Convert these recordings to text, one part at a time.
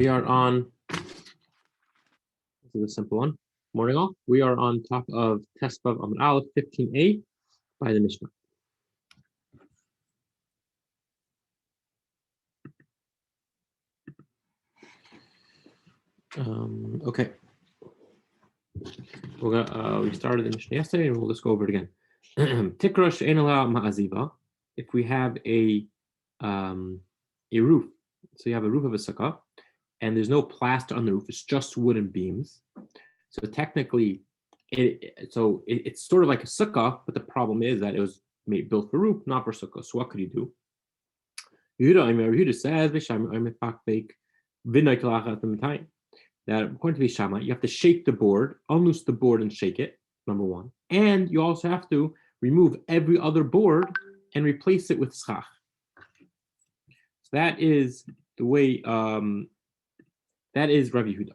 We are on, this is a simple one. Morning all. We are on top of Tesvav Amud Aleph 15a by the Mishnah. Okay. We started the Mishnah yesterday, and we'll just go over it again. Tikra she'enala ma'aziva. If we have a roof, so you have a roof of a sukkah, and there's no plaster on the roof; it's just wooden beams. So technically, it's sort of like a sukkah, but the problem is that it was built for roof, not for sukkah. So what could you do? Yehuda says that according to Shammai, you have to shake the board, unloose the board and shake it, number one. And you also have to remove every other board and replace it with schach. So that is the way, that is Rabbi Yehuda.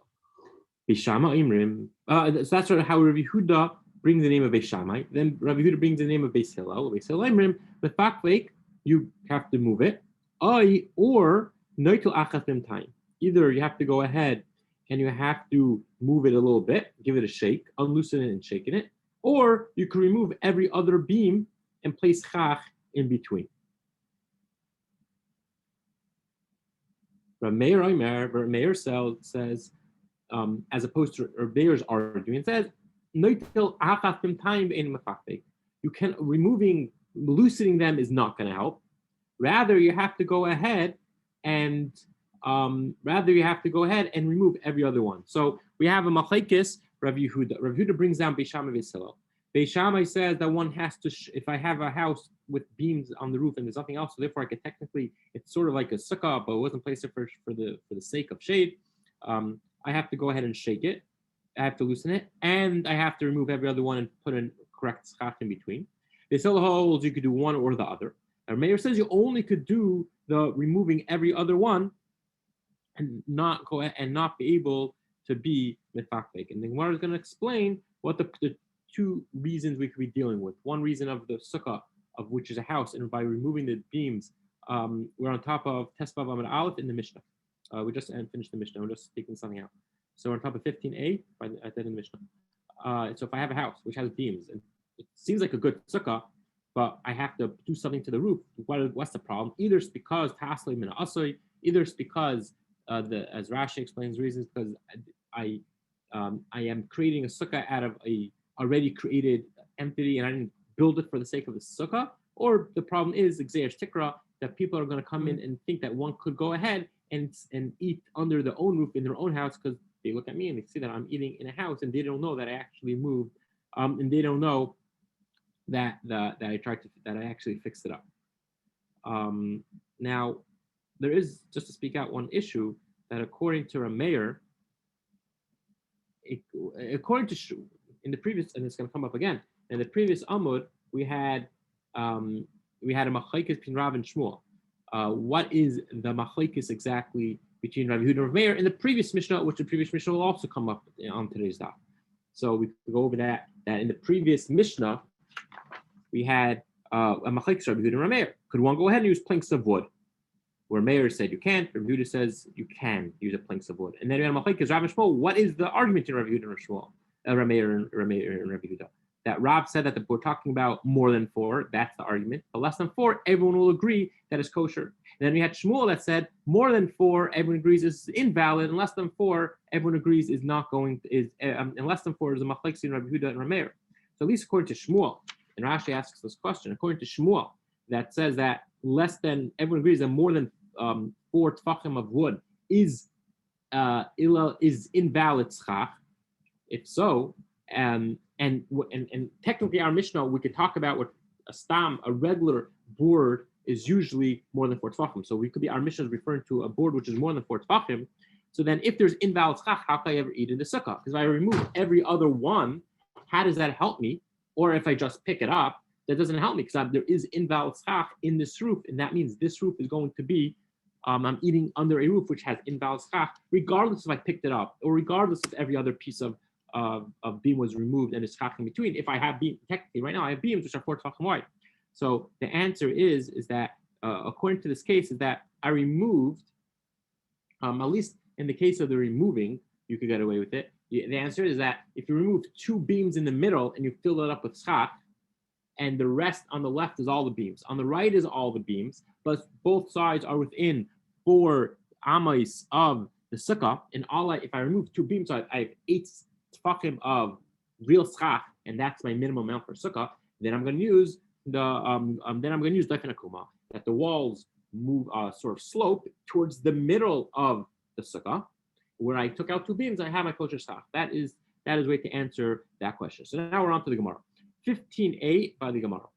So that's sort of how Rabbi Yehuda brings the name of Shammai. Then Rabbi Yehuda brings the name of Beis Hillel. Beis Hillel Imrim, with bakvek, you have to move it. Or noitel achatim time. Either you have to go ahead and you have to move it a little bit, give it a shake, unloosen it and shaking it, or you can remove every other beam and place chach in between. Rav Meir says, as opposed to Rav Meir's argument, says, you can loosening them is not going to help. Rather, you have to go ahead and remove every other one. So we have a machlekes. Rav Yehuda brings down Beis Shammai Beis Hillel. Beis Shammai says that one has to, if I have a house with beams on the roof and there's nothing else, so therefore I could technically, it's sort of like a sukkah, but it wasn't placed for the sake of shade. I have to go ahead and shake it. I have to loosen it, and I have to remove every other one and put a correct schach in between. Beis Hillel holds you could do one or the other. Our mayor says you only could do the removing every other one and not go and not be able to be mefakvek. And the Gemara is going to explain what the two reasons we could be dealing with. One reason of the sukkah, of which is a house, and by removing the beams, we're on top of Tesvav Amud Aleph in the Mishnah. We just finished the Mishnah. We're just taking something out. So we're on top of 15a at that in the Mishnah. So if I have a house which has beams, and it seems like a good sukkah, but I have to do something to the roof. What's the problem? Either it's because tasli min asoi, either it's because as Rashi explains reasons, because I am creating a sukkah out of a already created entity and I didn't build it for the sake of the sukkah, or the problem is Xeir Tikra, that people are going to come in and think that one could go ahead and eat under their own roof in their own house because they look at me and they see that I'm eating in a house and they don't know that I actually moved, and they don't know that I actually fixed it up. Now, there is, just to speak out, one issue that according to a mayor, according to in the previous, and it's going to come up again in the previous Amud, we had a machlekes between Rav and Shmuel. What is the machlekes exactly between Rabbi Yehuda and Rav Meir in the previous Mishnah, which the previous Mishnah will also come up on today's daf. So we could go over that in the previous Mishnah, we had a machlekes Rabbi Yehuda and Rav Meir. Could one go ahead and use planks of wood? Where Meir said you can't, Rabbi Yehuda says you can use a planks of wood. And then we had a machlekes Rav and Shmuel. What is the argument in Rabbi Yehuda and Shmuel? Rav Meir and Rabbi Yehuda. That Rav said that we're talking about more than 4, that's the argument. But less than 4, everyone will agree that is kosher. And then we had Shmuel that said more than 4, everyone agrees is invalid, and less than 4, everyone agrees is not going and less than 4 is a machlekes in Rabbi Yehuda and Rav Meir. So at least according to Shmuel, and Rashi asks this question, according to Shmuel, that says that less than, everyone agrees that more than 4 tfachim of wood is invalid schach. If so, and technically our Mishnah, we could talk about what a regular board is usually more than 4 tfachim. So we could be, our Mishnah is referring to a board which is more than 4 tfachim. So then if there's invalid schach, how can I ever eat in the sukkah? Because if I remove every other one, how does that help me? Or if I just pick it up, that doesn't help me because there is invalid schach in this roof, and that means this roof is going to be, I'm eating under a roof which has invalid schach, regardless if I picked it up, or regardless if every other piece of beam was removed and it's schach in between. If I have beam, technically right now I have beams which are 4 tefachim wide. So the answer is that according to this case is that I removed at least in the case of the removing, you could get away with it. The answer is that if you remove 2 beams in the middle and you fill it up with schach, and the rest on the left is all the beams. On the right is all the beams, but both sides are within 4 amais of the sukkah. And if I remove 2 beams, so I have 8 tefachim of real schach, and that's my minimum amount for sukkah. Then I'm going to use Diskind akuma, that the walls move sort of slope towards the middle of the sukkah. Where I took out 2 beams, I have my kosher schach. That is a way to answer that question. So now we're on to the Gemara. 15a by the Gemara.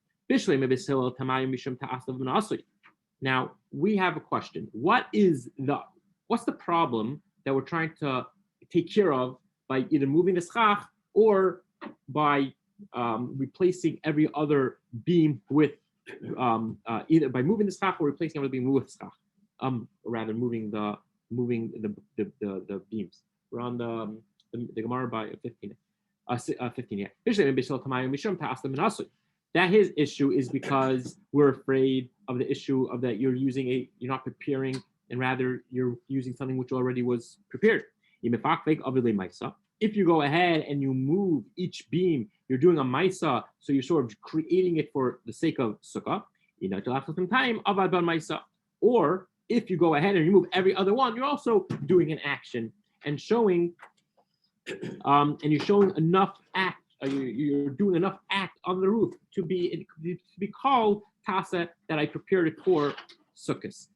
Now we have a question. What's the problem that we're trying to take care of by either moving the schach or by replacing every other beam with either by moving the schach or replacing every beam with schach, or rather moving the beams. We're on the Gemara by 15. 15. Yeah. That his issue is because we're afraid of the issue of that you're not preparing, and rather you're using something which already was prepared. If you go ahead and you move each beam, you're doing a maisa, so you're sort of creating it for the sake of sukkah. Or if you go ahead and remove every other one, you're also doing an action and showing. And you're showing enough act. You're doing enough act on the roof to be called tasa that I prepared it for sukkahs.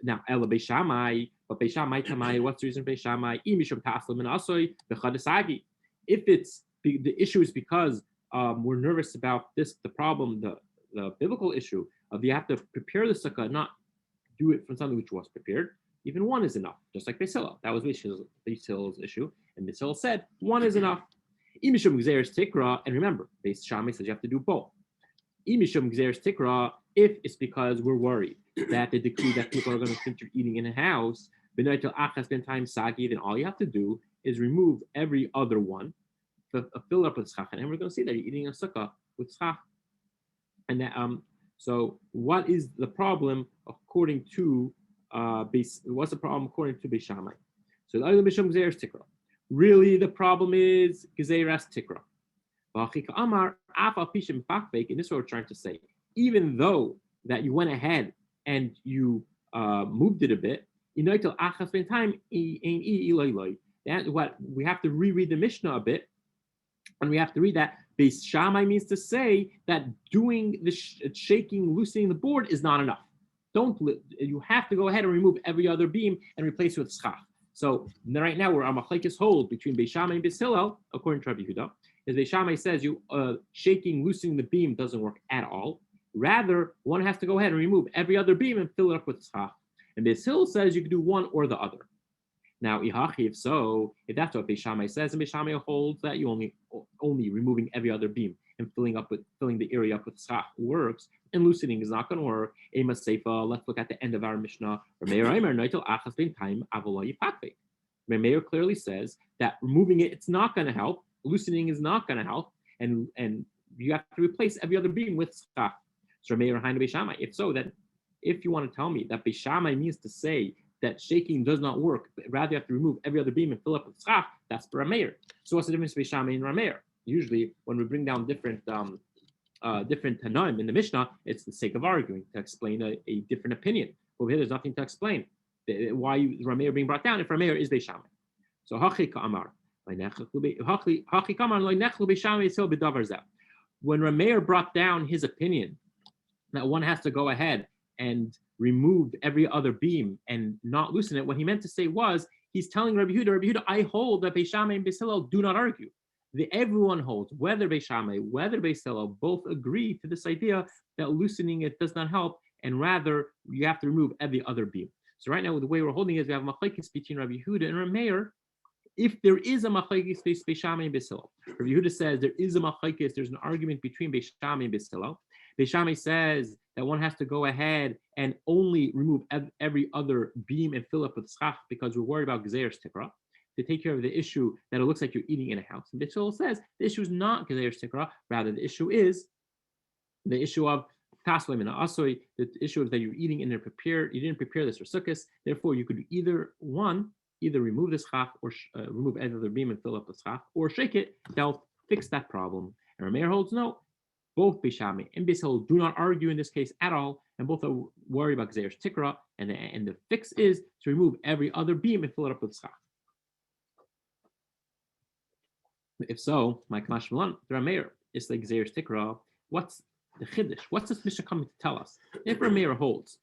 Now, ela beishamai, but beishamai tamai. What's the reason beishamai? Mishum taslim and asoy bechadasagi. If it's the issue is because we're nervous about this, the problem, the biblical issue of you have to prepare the sukkah, not do it from something which was prepared. Even one is enough, just like Beis Hillel. That was Beis Hillel's issue, and Beis Hillel said one is enough. Imishum gzeres tikra, and remember, Beis Shammai says you have to do both. Imishum gzeres tikra, if it's because we're worried that the decree that people are going to think you're eating in a house, b'noitel achas ben time sagi, then all you have to do is remove every other one, fill it up with schach, and we're going to see that you're eating a sukkah with schach. And that, so what is the problem according to? What's the problem according to Beis Shammai? So the other Bisham Gzeres Tikra. Really, the problem is Gzeres Tikra. And this is what we're trying to say. Even though that you went ahead and you moved it a bit, that's what we have to reread the Mishnah a bit, and we have to read that Beis Shammai means to say that doing the shaking, loosening the board is not enough. You have to go ahead and remove every other beam and replace it with schach. So right now we're on machlekes hold between Beis Shammai and Beis Hillel, according to Rabbi Yehuda. As Beis Shammai says, you shaking, loosening the beam doesn't work at all. Rather, one has to go ahead and remove every other beam and fill it up with schach. And Beis Hillel says you can do one or the other. Now, if that's what Beis Shammai says, and Beis Shammai holds that you only removing every other beam and filling the area up with schach works, and loosening is not going to work. Let's look at the end of our Mishnah. Meir clearly says that removing it's not going to help, loosening is not going to help, and you have to replace every other beam with schach. So Meir Hainu Beis Shammai. If so, that if you want to tell me that Beis Shammai means to say that shaking does not work, but rather you have to remove every other beam and fill up with schach, that's for Meir. So what's the difference between Shammai and Meir? Usually, when we bring down different Tanaim in the Mishnah, it's the sake of arguing to explain a different opinion. Over here, there's nothing to explain why Rameir being brought down if Rameir is Beis Shammai. So when Rameir brought down his opinion that one has to go ahead and remove every other beam and not loosen it, what he meant to say was he's telling Rabbi Yehuda, I hold that Beis Shammai and Beis Hillel do not argue. Everyone holds, whether Beis Shammai, whether Beis Hillel, both agree to this idea that loosening it does not help, and rather you have to remove every other beam. So right now, the way we're holding it is we have machlekes between Rabbi Yehuda and Rameir. If there is a machlekes between Beis Shammai and Beis Hillel, Rabbi Yehuda says there is a machlekes, there's an argument between Beis Shammai and Beis Hillel. Beis Shammai says that one has to go ahead and only remove every other beam and fill up with schach because we're worried about gzeres tikra, to take care of the issue that it looks like you're eating in a house. And Beis Hillel says the issue is not gzeres tikra, rather the issue is the issue of taslim and asoy, the issue of that you're eating in there prepared, you didn't prepare this for sukkahs, therefore you could do either one, either remove the schach or remove either beam and fill up the schach, or shake it. They'll fix that problem. And Rameir holds no. Both Beis Shammai and Beis Hillel do not argue in this case at all, and both are worried about Gzeir's Tikra, and the fix is to remove every other beam and fill it up with schach. If so, my Kamash Milan, the Rameir is like Gzeir's Tikra. What's the Chiddush? What's this Mishnah coming to tell us? If Rameir holds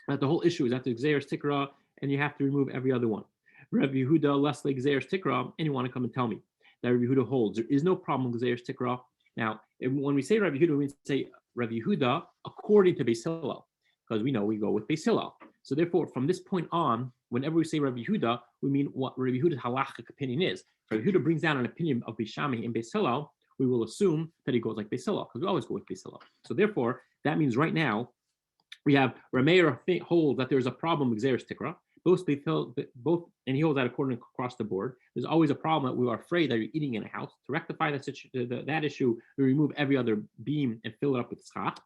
that the whole issue is after Gzeir's Tikra and you have to remove every other one, Rabbi Yehuda less like Gzeir's Tikra, and you want to come and tell me that Rabbi Yehuda holds there is no problem with Gzeir's Tikra. Now, when we say Rabbi Yehuda, we say Rabbi Yehuda according to Beis Hillel, because we know we go with Beis Hillel. So therefore, from this point on, whenever we say Rabbi Yehuda, we mean what Rabbi Yehuda's halachic opinion is. If Rabbi Yehuda brings down an opinion of Beis Shammai and Beis Hillel, we will assume that he goes like Beis Hillel, because we always go with Beis Hillel. So therefore, that means right now, we have Rameir holds that there's a problem with Gzeir's Tikra. Both, and he holds that according across the board. There's always a problem that we are afraid that you're eating in a house. To rectify that issue, we remove every other beam and fill it up with schach.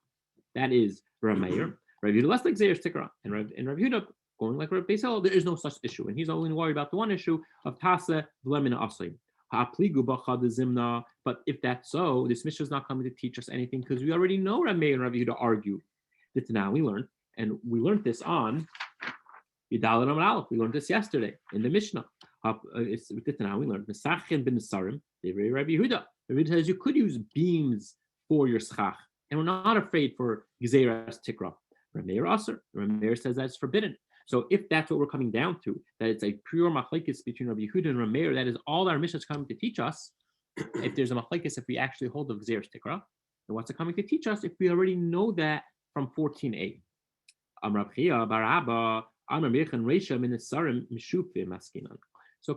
That is Rameir. Rabbi Yehuda less like Gzeir's Tikra, and Rabbi Yehuda going like Rabbi Beis Hillel. There is no such issue, and he's only worried about the one issue of Tase v'lemina asayim. But if that's so, this Mishnah is not coming to teach us anything because we already know Rameir and Rabbi Yehuda argue. This now we learned, and we learned this on Yudalad Amar Aleph. We learned this yesterday in the Mishnah. It's now we learned Mesachin ben Nesarim. Rabbi Yehuda. Rabbi Yehuda says you could use beams for your schach, and we're not afraid for Gzeiras Tikra. Rameir Aser. Rameir says that's forbidden. So if that's what we're coming down to, that it's a pure machlekes between Rabbi Yehuda and Rameir, that is all our Mishnah is coming to teach us. If there's a machlekes, if we actually hold of Gzeiras Tikra, then what's it coming to teach us if we already know that from 14a? Amar Chia bar Abba. So it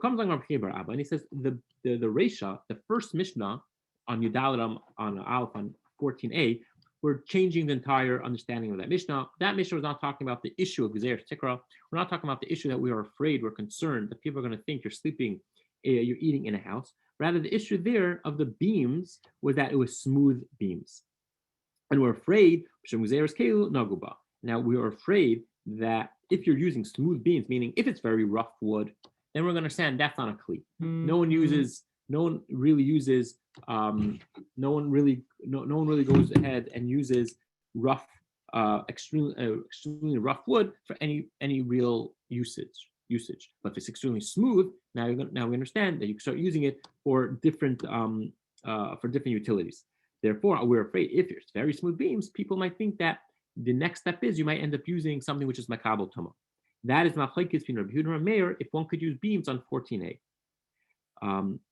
comes along Rabbi Chia bar Abba, and he says the Reisha, the first Mishnah on Yudaladam on Aleph on 14a, we're changing the entire understanding of that Mishnah. That Mishnah was not talking about the issue of Gzeir's Tikra. We're not talking about the issue that we are afraid, we're concerned that people are going to think you're sleeping, you're eating in a house. Rather, the issue there of the beams was that it was smooth beams, and we're afraid. Now we are afraid that if you're using smooth beams, meaning if it's very rough wood, then we're going to understand that's not a kli. No one really goes ahead and uses rough, extremely rough wood for any real usage. But if it's extremely smooth, now we understand that you can start using it for different utilities. Therefore, we're afraid if it's very smooth beams, people might think that the next step is you might end up using something which is makabel tuma. That is machlekes between Rabbi Yehuda and Rameir if one could use beams on 14a.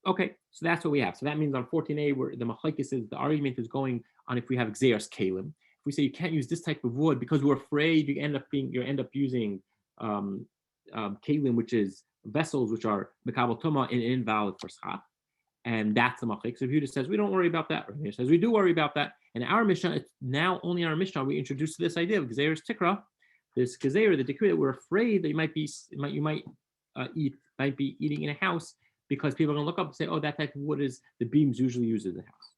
Okay, so that's what we have. So that means on 14a, where the machlekes is the argument is going on if we have gzeiras kalim. If we say you can't use this type of wood because we're afraid you end up using kalim, which is vessels which are makabel tuma and invalid for schach. And that's the machlekes. So Yehuda says we don't worry about that. Rameir says we do worry about that. And our Mishnah, it's now only in our Mishnah we introduce this idea of Gzeiras Tikra, this Gezeira, the decree that we're afraid that you might be eating in a house because people are going to look up and say, oh, that type of wood is the beams usually used in the house.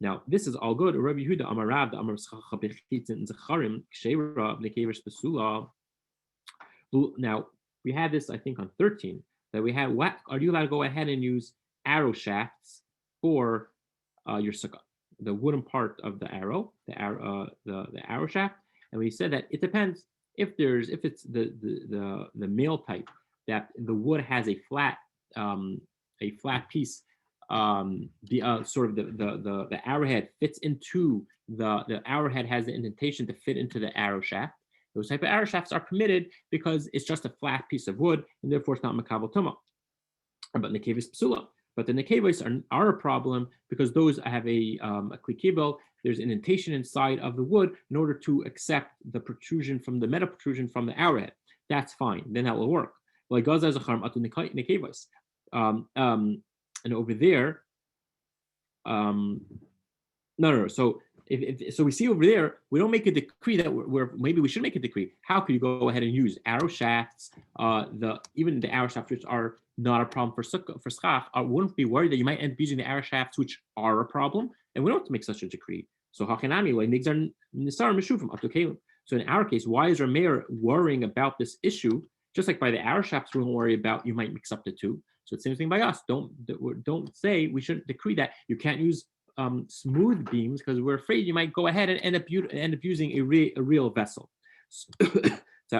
Now this is all good. Rabbi Yehuda Amar Rab the Amar Bechitzin Zacharim Ksheira Nekevers Besula. Now we had this, I think, on 13 that we had. What are you allowed to go ahead and use arrow shafts for your sukkah? The wooden part of the arrow shaft, and we said that it depends if it's the male type that the wood has a flat piece, the arrowhead fits into the arrowhead has the indentation to fit into the arrow shaft. Those type of arrow shafts are permitted because it's just a flat piece of wood and therefore it's not makabel tuma. But nekevis psula. But the nekevos are a problem because those have a kli kibel. There's an indentation inside of the wood in order to accept the protrusion from the meta protrusion from the arrowhead. That's fine. Then that will work. Like Gaza is a charm atu nekevos. And over there, no. So so we see over there, we don't make a decree that maybe we should make a decree. How could you go ahead and use arrow shafts? Even the arrow shafts which are not a problem for schach, wouldn't be worried that you might end up using the arrow shafts which are a problem, and we don't have to make such a decree. So hachanami like nigzar nisar meshuvim up to kalim. So in our case, why is Rameir worrying about this issue Just like by the hour shops, we don't worry about you might mix up the two. So it's the same thing by us. Don't say we shouldn't decree that you can't use smooth beams because we're afraid you might go ahead and end up using a real vessel.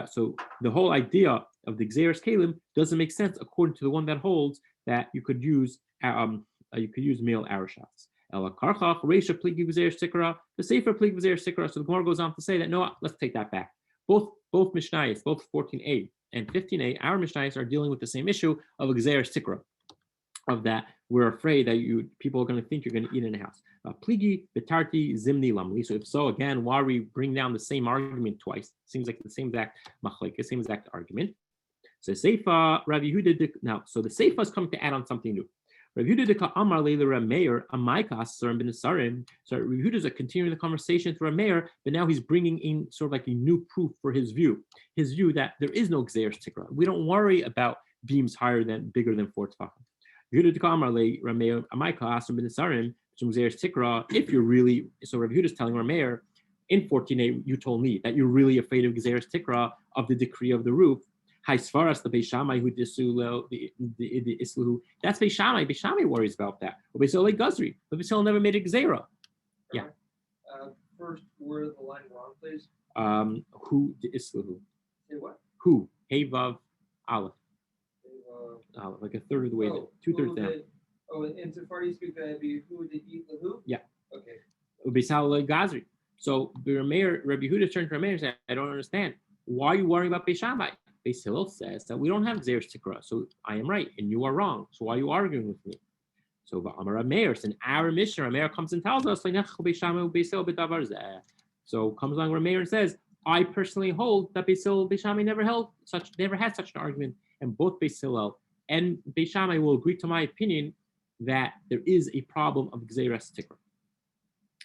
So the whole idea of the Xeris Kalim doesn't make sense according to the one that holds that you could use male hour shots. The safer pligi Xeris Sikra. So the Gemara goes on to say that no, let's take that back. Both Mishnayos, both 14a and 15a, our Mishnayos are dealing with the same issue of a Xeris Sikra. Of that, we're afraid that people are going to think you're going to eat in a house. Pligi, betarti, zimni, lamli. So if so, again, why we bring down the same argument twice? Seems like the same exact machlekes, same exact argument. So Seifa, Rabbi Yehuda. Now, so the Seifa is coming to add on something new. Rabbi Yehuda de Amar Leila Rameir Amaika Asarim Ben Asarim. So Rabbi Yehuda is continuing the conversation through Rameir, but now he's bringing in sort of like a new proof for his view that there is no Xeris Tikra. We don't worry about beams bigger than 4 tefachim. If you're really, so Rabbi Yehuda is telling Rameir, in 14a, you told me that you're really afraid of Xeris Tikra, of the decree of the roof. That's Beis Shammai Beis Shammai worries about that. Beis Hillel Gazri, but Beis Hillel never made a Gzera. Yeah. First word of the line wrong, please. Who the Islahu? Say what? Who? Hey Vav Aleph. Like a third of the way, 2/3 down. And so far you speak that be who did eat the who? Yeah. Okay. Beis Hillel Gazri. So Rabbi Yehuda turned to Rameir and said, I don't understand. Why are you worrying about Beis Shammai? Beis Hillel says that we don't have Xeris Tikra, so I am right and you are wrong. So why are you arguing with me? So Amar Rameir, in our Mishnah, Rameir comes and tells us, so comes along Rameir and says, I personally hold that Beis Hillel Beis Shammai never had such an argument, and both Beis Hillel and Beis Shammai will agree to my opinion that there is a problem of Xeris Tikra.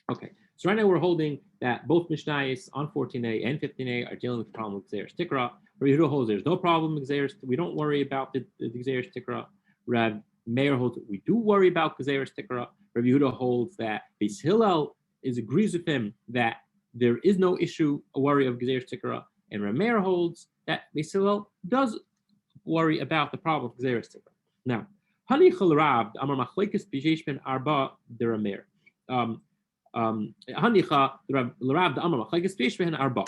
Okay, so right now we're holding that both Mishnayos on 14a and 15a are dealing with the problem with Xeris Tikra. Rabbi Yehuda holds there's no problem with Xeris. We don't worry about the Xeris Tikra. Rabbi Meir holds that we do worry about Xeris Tikra. Rabbi Yehuda holds that Beis Hillel agrees with him that there is no issue, a worry of Xeris Tikra, and Rabbi Meir holds that Beis Hillel does worry about the problem of Xeris Tikra. Now, Hanichal Rav Amar Machlekes B'Sheish Ben Arba de Rameir. Hanicha Rav Amar Machlekes B'Sheish Ben Arba.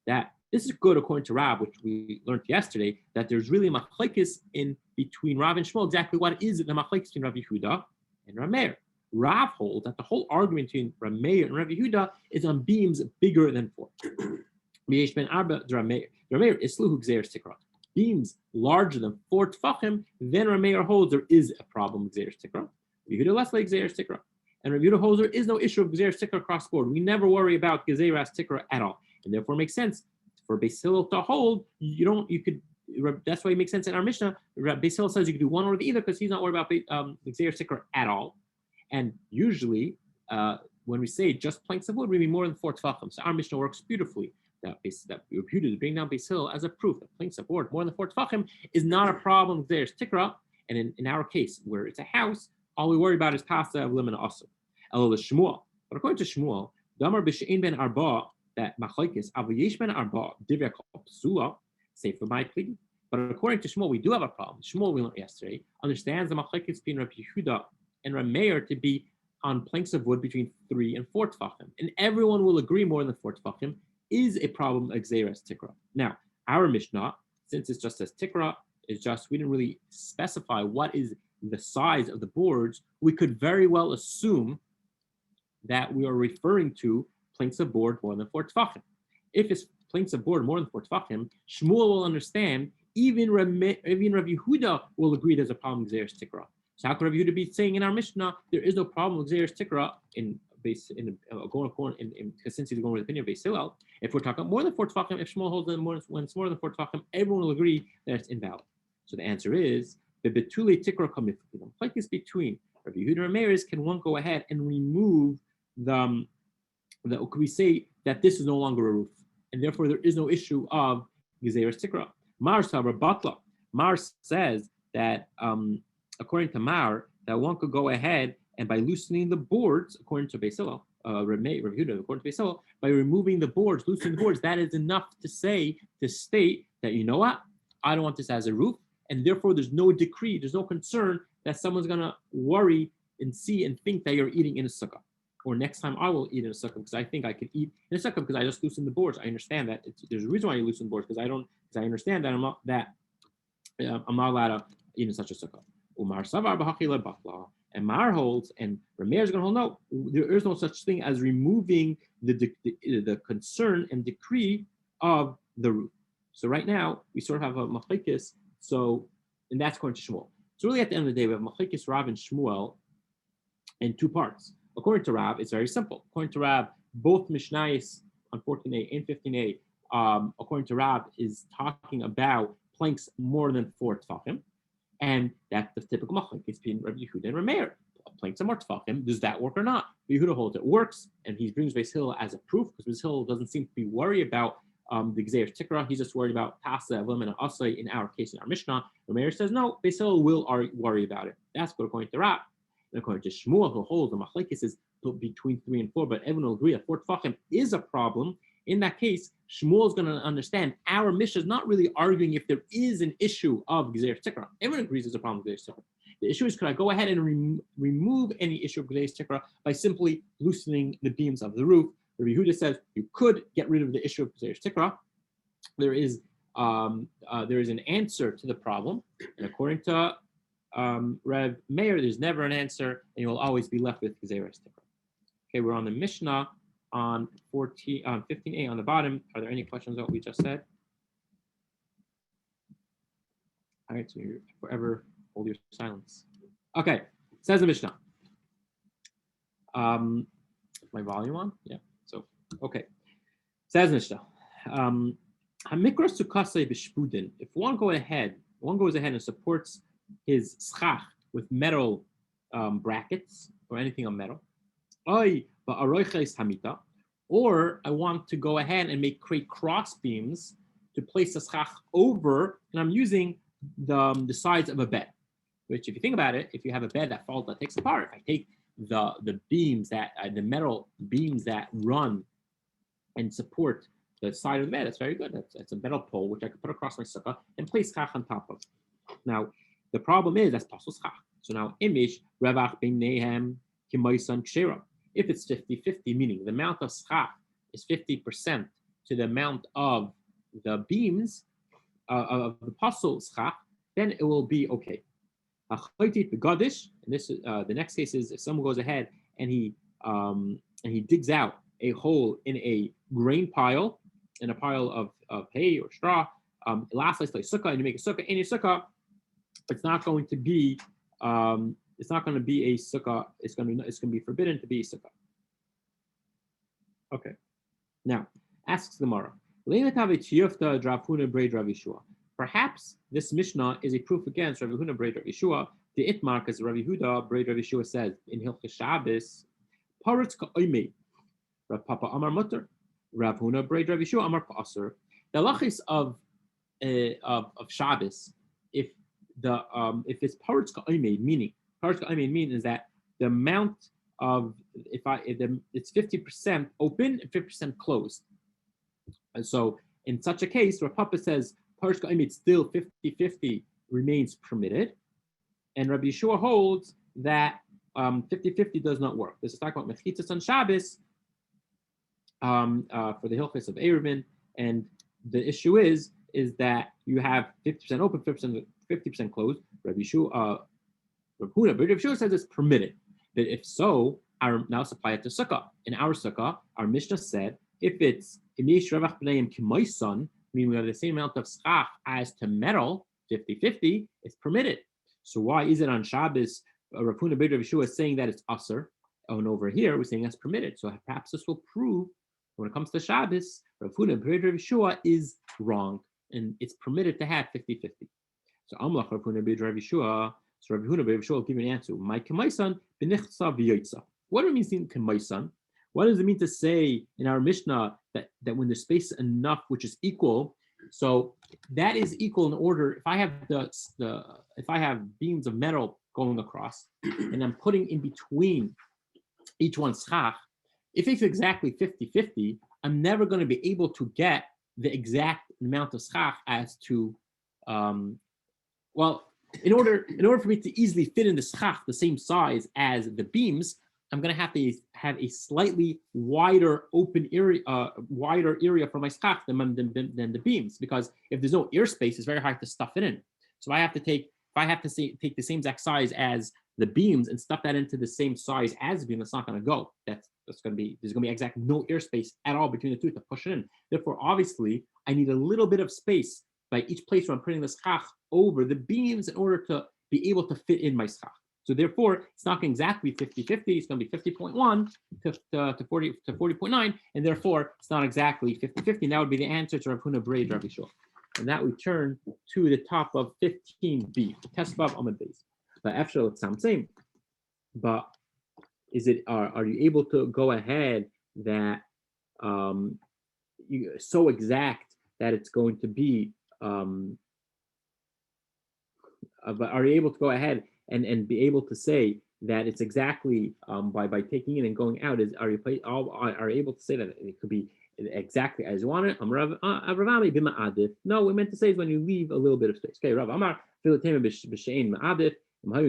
That this is good according to Rav, which we learned yesterday, that there's really a machlekes in between Rav and Shmuel. Exactly what is it, the machlekes between Rav Yehuda and Rameir? Rav holds that the whole argument between Rameir and Rav Yehuda is on beams bigger than 4. B'Sheish Ben Arba de Rameir Isluhu Xeris Tikra. Beams larger than 4 tefachim, then Rameir holds there is a problem with Xeris Tikra. Yehuda less like Xeris Tikra. And Rabbi Yehuda holds there is no issue of Xeris Tikra across the board. We never worry about Xeris Tikra at all. And therefore it makes sense for Beis Hillel to hold, that's why it makes sense in our Mishnah. Beis Hillel says you could do one or the other because he's not worried about Xeris Tikra at all. And usually, when we say just planks of wood, we mean more than 4 tefachim. So our Mishnah works beautifully. That Yehuda is bringing down Beis Hillel as a proof that planks of wood more than 4 tefachim is not a problem with Xeris Tikra. And in our case, where it's a house, all we worry about is pasta of limon also. Elul Shmuel. But according to Shmuel, Damar b'she'ein ben arba, that machlekes avayesh ben arba divrei kol psula sefer by pligi. But according to Shmuel, we do have a problem. Shmuel, we learned yesterday, understands the machlekes between Rabbi Yehuda and Rameir to be on planks of wood between 3 and 4 tefachim, and everyone will agree more than 4 tefachim is a problem of Xeris Tikra. Now, our Mishnah, since it's just as Tikra, we didn't really specify what is the size of the boards. We could very well assume that we are referring to planks of board more than 4 tefachim. If it's planks of board more than 4 tefachim, Shmuel will understand. Even Rabbi Yehuda will agree there's a problem with Xeris Tikra. So how could Rabbi Yehuda be saying in our Mishnah there is no problem with Xeris Tikra because since he's going with the opinion of Beis Hillel? If we're talking more than 4 tefachim, if Shmuel holds when it's more than 4 tefachim, everyone will agree that it's invalid. So the answer is the betule Tikra kamifkidim. Like this between Rabbi Yehuda and Rameir, can one go ahead and remove could we say that this is no longer a roof, and therefore there is no issue of Xeris Tikra? Mar Batla. Mar says that according to Mar, that one could go ahead and by loosening the boards, according to Beis Hillel, Rabbi Yehuda, according to Beis Hillel, by removing the boards, loosening the boards, that is enough to state that, you know what, I don't want this as a roof, and therefore there's no decree, there's no concern that someone's gonna worry and see and think that you're eating in a sukkah. Or next time I will eat in a sukkah because I think I can eat in a sukkah because I just loosen the boards. I understand that there's a reason why you loosen the boards because I understand that I'm not allowed to eat in such a sukkah. Umar savar b'hachila b'chla. And Mar holds, and Rameir is going to hold, no, there is no such thing as removing the concern and decree of the roof. So right now, we sort of have a machlekes, and that's according to Shmuel. So really at the end of the day, we have machlekes Rav and Shmuel in two parts. According to Rav, it's very simple. According to Rav, both Mishnayos on 14a and 15a, according to Rav, is talking about planks more than 4 tefachim. And that's the typical machlekes between Rabbi Yehuda and Rameir. Planks are more tefachim. Does that work or not? Rabbi Yehuda holds it works, and he brings Beis Hillel as a proof because Beis Hillel doesn't seem to be worried about the Gzeir Tikra. He's just worried about Tasa, Evlim, and Asay in our case in our Mishnah. Rameir says no. Beis Hillel will worry about it. That's what according to Rav. And according to Shmuel, who holds the machlekes is between 3 and 4, but everyone will agree that 4 tefachim is a problem. In that case, Shmuel is going to understand our Mishnah is not really arguing if there is an issue of Gzeir Tikra. Everyone agrees there's a problem with Gzeir Tikra. The issue is, could I go ahead and remove any issue of Gzeir Tikra by simply loosening the beams of the roof? Rabbi Yehuda says you could get rid of the issue of Gzeir Tikra. There is an answer to the problem, and according to Reb Meir, there's never an answer, and you will always be left with Gzeir Tikra. Okay, we're on the Mishnah on 15a on the bottom. Are there any questions on what we just said? All right, so you forever hold your silence. Okay, says the Mishnah. My volume on? Yeah. So okay, says Mishnah. Hamikra sukasei b'shpudin. If one goes ahead and supports his schach with metal brackets or anything on metal. Or I want to go ahead and create cross beams to place the schach over, and I'm using the sides of a bed. Which, if you think about it, if you have a bed that falls, that takes apart. If I take the beams the metal beams that run and support the side of the bed, that's very good. That's a metal pole which I could put across my sukkah and place schach on top of. Now, the problem is that's pasul schach. So now, imish revach bein nehem kimaisan kshera. If it's 50-50, meaning the amount of schach is 50% to the amount of the beams of the pasul schach, then it will be okay. And this the next case is if someone goes ahead and he digs out a hole in a grain pile, in a pile of hay or straw, last place like sukkah, and you make a sukkah in your sukkah, it's not going to be a sukkah. It's going to be forbidden to be a sukkah. Okay. Now, asks the Gemara. Perhaps this Mishnah is a proof against Rav Huna Braid Rav Yeshua. The itmar, because Rav Yehuda Braid Rav Yeshua says in Hilchos Shabbos, Paritz ka'oimei, Rav Papa Amar Mutter, Rav Huna Braid Rav Yeshua Amar Pa'aser. The halachis of Shabbos, if it's Paritz ka'oimei, meaning is that the amount of it's 50% open and 50% closed, and so in such a case, Rav Papa says Paritz ka'oimei still 50-50 remains permitted, and Rabbi Yeshua holds that 50-50 does not work. This is talking about mechitzas on Shabbos for the hilchos of Eruvin, and the issue is that you have 50% open, 50% closed. Rabbi Yeshua, Rav Yeshua says it's permitted. But if so, now supply it to Sukkah. In our Sukkah, our Mishnah said if it's imish revach b'neiim k'moisan, meaning we have the same amount of schach as to metal, 50-50, it's permitted. So why is it on Shabbos, Rav Huna Braid Rav Yeshua is saying that it's aser, and over here we're saying that's permitted. So perhaps this will prove when it comes to Shabbos, Rav Huna Braid Rav Yeshua is wrong, and it's permitted to have 50-50. So Amlach Rav Huna Braid Rav Yeshua. So Rav Huna Braid Rav Yeshua will give you an answer. My kemaisan b'nichsa v'yoytza. What do it mean kemaisan? What does it mean to say in our Mishnah that when there's space enough which is equal? So that is equal in order. If I have if I have beams of metal going across, and I'm putting in between each one schach, if it's exactly 50-50, I'm never going to be able to get the exact amount of schach as to well, in order for me to easily fit in the schach the same size as the beams, I'm going to have a slightly wider open area, for my schach than the beams, because if there's no airspace, it's very hard to stuff it in. So if I have to take the same exact size as the beams and stuff that into the same size as the beam, that's not going to go. There's going to be exact no airspace at all between the two to push it in. Therefore, obviously, I need a little bit of space by each place where I'm putting the schach over the beams in order to be able to fit in my schach. So therefore, it's not exactly 50-50. It's going to be 50.1 to 40.9, and therefore it's not exactly 50-50. And that would be the answer to Rav Huna Braid Rabbi Shul. And that we turn to the top of 15b, the test of Amud Beis. But after it's the same. But is it? Are you able to go ahead that so exact that it's going to be? But are you able to go ahead and be able to say that it's exactly by taking it and going out? Are you able to say that it could be exactly as you want it? No, we meant to say is when you leave a little bit of space. Okay, Rav Amar now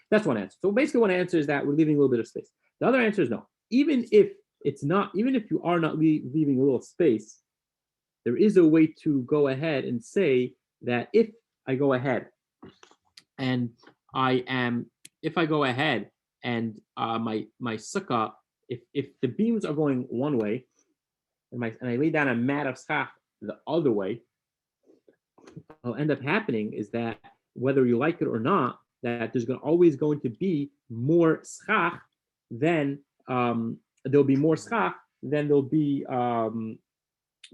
that's one answer. So basically, one answer is that we're leaving a little bit of space. The other answer is no. Even if you are not leaving a little space, there is a way to go ahead and say that if I go ahead and my sukkah, if the beams are going one way and I lay down a mat of schach the other way, what'll end up happening is that whether you like it or not, that there's always going to be more schach than there'll be more schach than there'll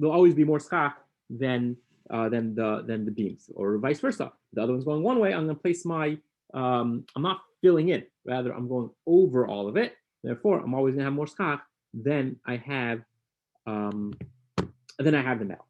always be more schach than the beams, or vice versa. The other one's going one way. I'm going to place my I'm not filling in, rather I'm going over all of it. Therefore, I'm always going to have more schach than I have the metal.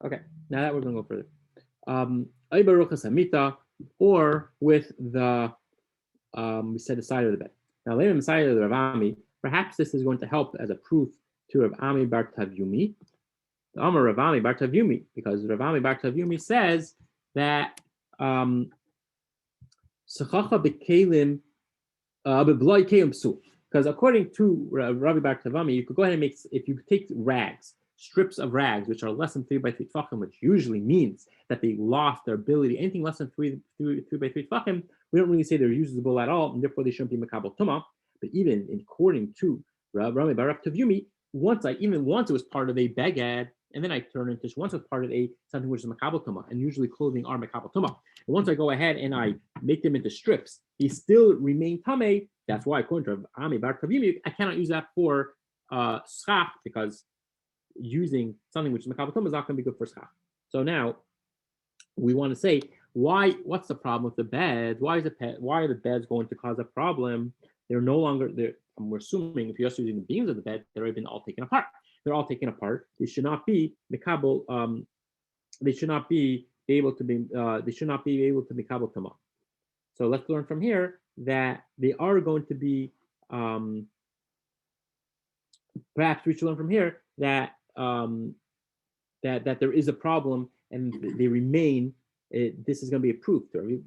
Okay, now that we're going to go further. Or with the we said the side of the bed. Now, later on the side of the Rav Ami, perhaps this is going to help as a proof to Rav Ami bar Tavyumi. The Amar Rav Ami bar Tavyumi, because Rav Ami bar Tavyumi says that Sechacha bekelim bebloi kelim psul. Because according to Rabbi Bar Tavami, you could go ahead and if you take strips of rags, which are less than 3 by 3 tefachim, which usually means that they lost their ability. Anything less than 3 by 3 tefachim, we don't really say they're usable at all, and therefore they shouldn't be makabel tuma. But even according to Rabbi Baruch Tavyumi, once it was part of a beged, and then I turn into once it's part of something which is makabel tuma, and usually clothing are makabel tuma. And once I go ahead and I make them into strips, they still remain tamei. That's why, according to Ami Bar Tavyumi, I cannot use that for schach, because using something which is makabel tuma is not going to be good for schach. So now we want to say, what's the problem with the beds? Why are the beds going to cause a problem? They're no longer there. We're assuming if you're just using the beams of the bed, they've been all taken apart. They're all taken apart. They should not be makabel. They should not be able to be. They should not be able to makabel tuma. So let's learn from here that they are going to be. Perhaps we should learn from here that that there is a problem and they remain. This is going to be a proof. Once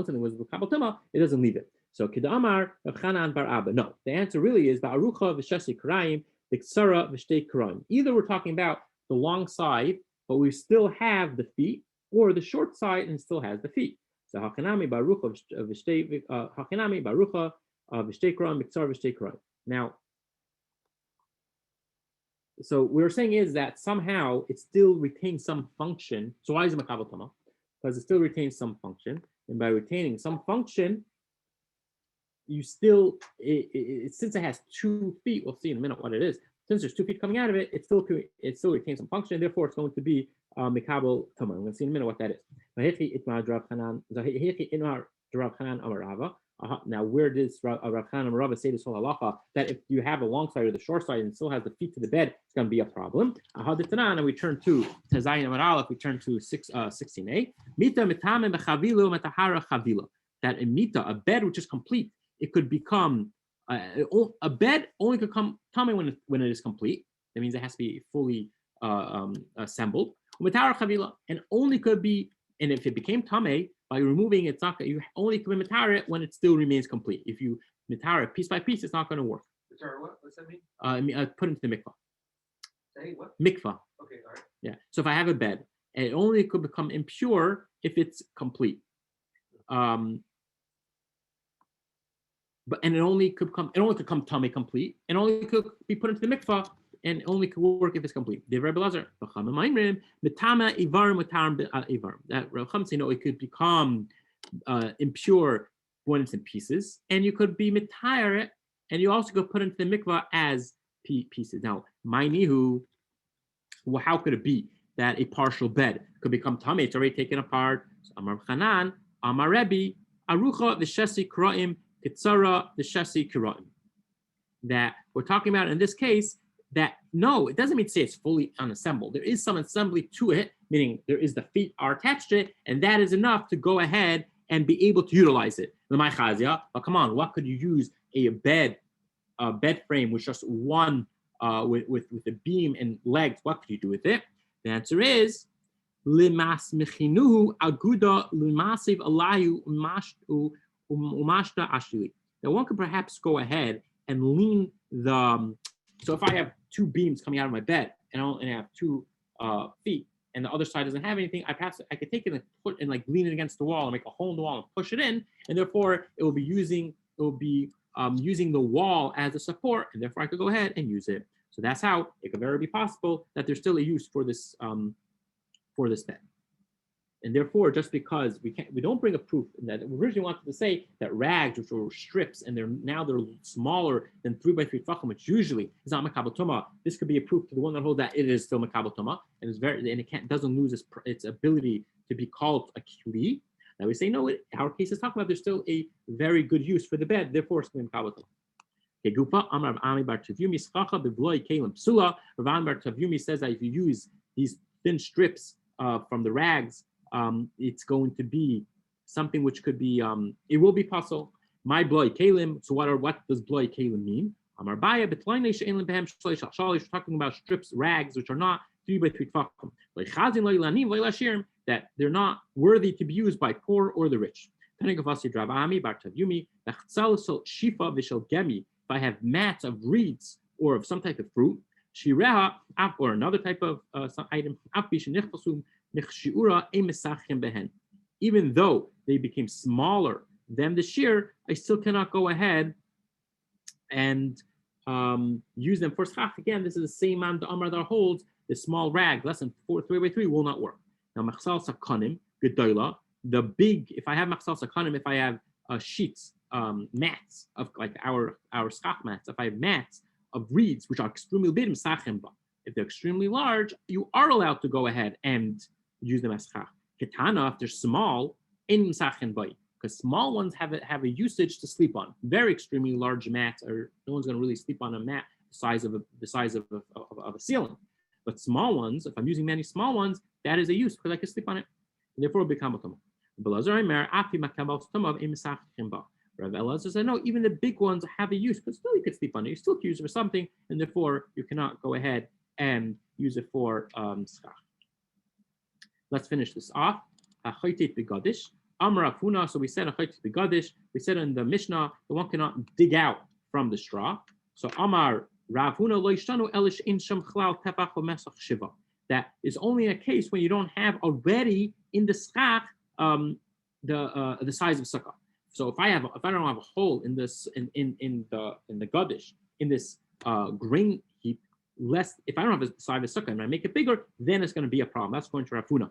something was makabel tuma, it doesn't leave it. So Kedamar Chanan Bar Abba. No, the answer really is Ba'arucha v'shasi karayim v'ksara v'shtei karayim. Either we're talking about the long side, but we still have the feet, or the short side and still has the feet. So Hakanami Ba'arucha v'shtei Hakanami Ba'arucha v'shtei karayim v'ksara v'shtei karayim. Now, so what we're saying is that somehow it still retains some function. So why is it makabel tuma? Because it still retains some function, and by retaining some function, you still, since it has 2 feet, we'll see in a minute what it is. Since there's 2 feet coming out of it, it still retains some function. Therefore, it's going to be makabel tuma. We're going to see in a minute what that is. Now, where does Rav Chanan and Rava say this whole halacha that if you have a long side or the short side and it still has the feet to the bed, it's going to be a problem? And we turn to Tazayin Amar Aleph. We turn to 16a. Mita mitame bechavilu metahara chavila. That a mita, a bed which is complete, it could become a bed only could come tummy when it is complete. That means it has to be fully assembled. Metahara chavila, and only could be, and if it became tummy, by removing it, it's not. You only can mitar it when it still remains complete. If you mitar it piece by piece, it's not going to work. Mitar what? What's that mean? Put into the mikvah. Say what? Mikvah. Okay, all right. Yeah. So if I have a bed, and it only could become impure if it's complete. But it only could come tummy complete, and only could be put into the mikvah, and only could work if it's complete. The Rabbi Lazar, that Rav Chum say no, it could become impure when it's in pieces, and you could be mitayar it, and you also could put it into the mikvah as pieces. Now, how could it be that a partial bed could become tummy? It's already taken apart. So, Amar Chanan, Amar Rebbe, Arucha v'shesi kiraim kitzara v'shesi kiraim. That we're talking about in this case. That no, it doesn't mean to say it's fully unassembled. There is some assembly to it, meaning there is the feet are attached to it, and that is enough to go ahead and be able to utilize it. But come on, what could you use a bed frame with just one with a beam and legs? What could you do with it? The answer is limas mechinuhu aguda limasiv alayu umashta ashili. That one could perhaps go ahead and lean the. So if I have two beams coming out of my bed and I have two feet, and the other side doesn't have anything, I could take it and put and like lean it against the wall and make a hole in the wall and push it in, and therefore it will be using the wall as a support, and therefore I could go ahead and use it. So that's how it could very be possible that there's still a use for this bed. And therefore, just because we don't bring a proof that we originally wanted to say that rags, which were strips, and they're smaller than 3x3 tefachim, which usually is not makabel tuma. This could be a proof to the one that holds that it is still makabel tuma, and it doesn't lose its ability to be called a kli. Now we say no. Our case is talking about there's still a very good use for the bed. Therefore, it's going to be makabel tuma. Kegupa Amar Ami Bar Tavyumi Schacha Bevloi Kalim Psula. Rav Bar Tavyumi says that if you use these thin strips from the rags. It's going to be something which could be, it will be possible. My bloy kalim. So what does bloy kalim mean? Amar baya betlainei she'elim behem shalish shalish. We're talking about strips, rags, which are not 3x3 tefachim. That they're not worthy to be used by poor or the rich. If I have mats of reeds or of some type of fruit, shireha or another type of some item, even though they became smaller than the shear, I still cannot go ahead and use them for schach. Again, this is the same man the Amar that holds the small rag, less than 3x3 will not work. Now, machsal sakanim, gedola, the big, if I have machsal sakanim, if I have sheets, mats of like our schach mats, if I have mats of reeds, which are extremely big, if they're extremely large, you are allowed to go ahead and use them as schach. Ketana, if they're small, in misachin bay, because small ones have a usage to sleep on. Very extremely large mats, or no one's going to really sleep on a mat the size of a ceiling. But small ones, if I'm using many small ones, that is a use because I can sleep on it, and therefore it will become a tumah. Rav Elazar said, no, even the big ones have a use because still you could sleep on it. You still can use it for something, and therefore you cannot go ahead and use it for schach. Let's finish this off. Amar Afuna. So we said we said in the Mishnah the one cannot dig out from the straw. So Amar Ravuna loishtanu elish in sham chlal tefach v'mesach shiva. That is only a case when you don't have already in the schach the size of sukkah. So if I don't have a hole in this in the gadish in this grain heap, less if I don't have the size of sukkah and I make it bigger, then it's going to be a problem. That's going to Ravuna.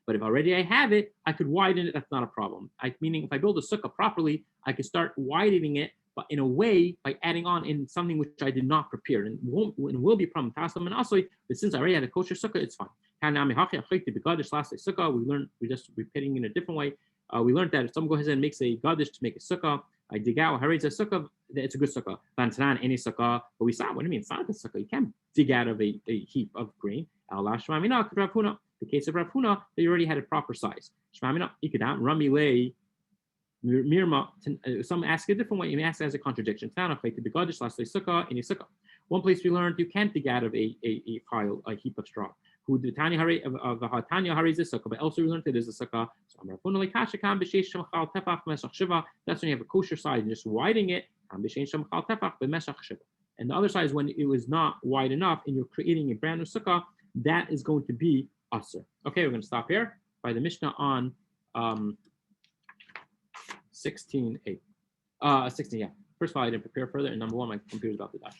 But if already I have it, I could widen it. That's not a problem. Meaning, if I build a sukkah properly, I could start widening it, but in a way by adding on in something which I did not prepare, and will be a problem. And also, but since I already had a kosher sukkah, it's fine. Last sukkah we learned we're repeating in a different way. We learned that if someone goes ahead and makes a gadish to make a sukkah, I dig out, harayz a sukkah, it's a good sukkah. Vantanan, any sukkah, but we saw, what do you mean? It's not a good sukkah. You can't dig out of a heap of grain. The case of Rav Huna, they already had a proper size. Rami Mirma, some ask a different way. You may ask as a contradiction. One place we learned you can't dig out of a pile, a heap of straw. Who the Tanya Hari of Tanya Hari is a sukkah, but also we learned it is a sukkah. That's when you have a kosher side and just widening it. And the other side is when it was not wide enough and you're creating a brand new sukkah, that is going to be usher. Okay, we're going to stop here by the Mishnah on 16:8. 16, yeah. First of all, I didn't prepare further, and number one, my computer's about to die.